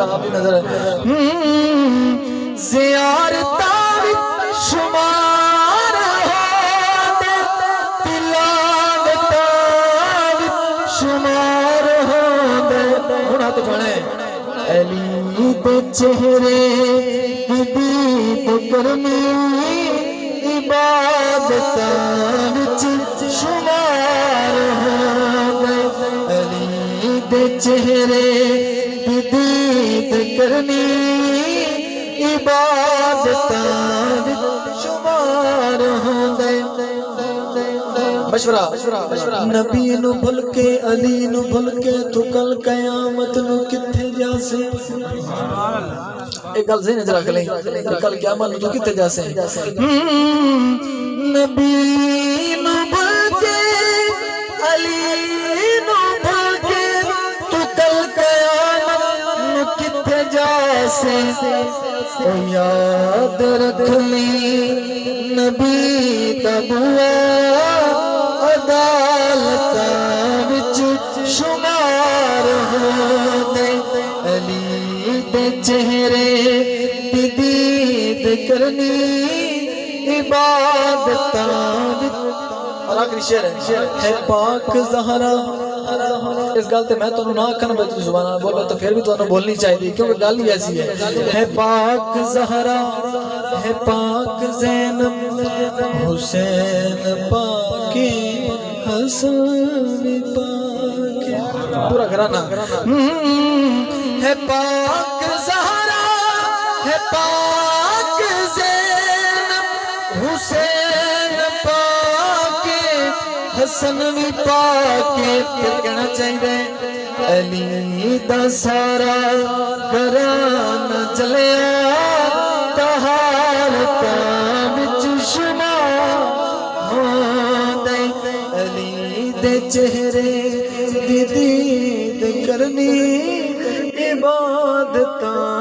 بڑا غافل نظر ہے زیارتاں وچ شمار ہوندے تلاوتاں وچ شمار ہوندے ہن ہاتھ اٹھانے علی دے چہرے دی دید کرنی عبادتاں وچ شمار ہوندے علی دے چہرے دی دید کرنی عبادتاں وچ شمار ہوندے مشورہ نبی نو بھل کے علی نو بھل کے تو کل قیامت نو کتھے جاسے ایک گل ذہن وچ رکھ لیں کل قیامت نو تو کتھے جاسے نبی نو بھل کے علی نو بھل کے تو کل قیامت نو کتھے جاسے او یاد رکھ لی نبی دا بوا عدالتاں وچ شمار ہوندے علی دے چہرے دی دید کرنی عبادتاں وچ اور آخری شعر ہے پاک زہرا اس گل تے میں تانوں نہ آکھنا میں تو سبحان اللہ بولو تو پھر بھی تانوں بولنی چاہیے کیونکہ گل ہی ایسی ہے پاک زہرا ہے پاک زینب حسین پاک حسن پاک پورا گھرانہ ہے پاک زہرا ہے پاک زینب حسین پاک حسن بھی پاک پھر کہنا چاہیے علی دا سارا گھرانہ چلیا طہارتاں وچ شمار ہوندے علی دے چہرے دی دید کرنی عبادتاں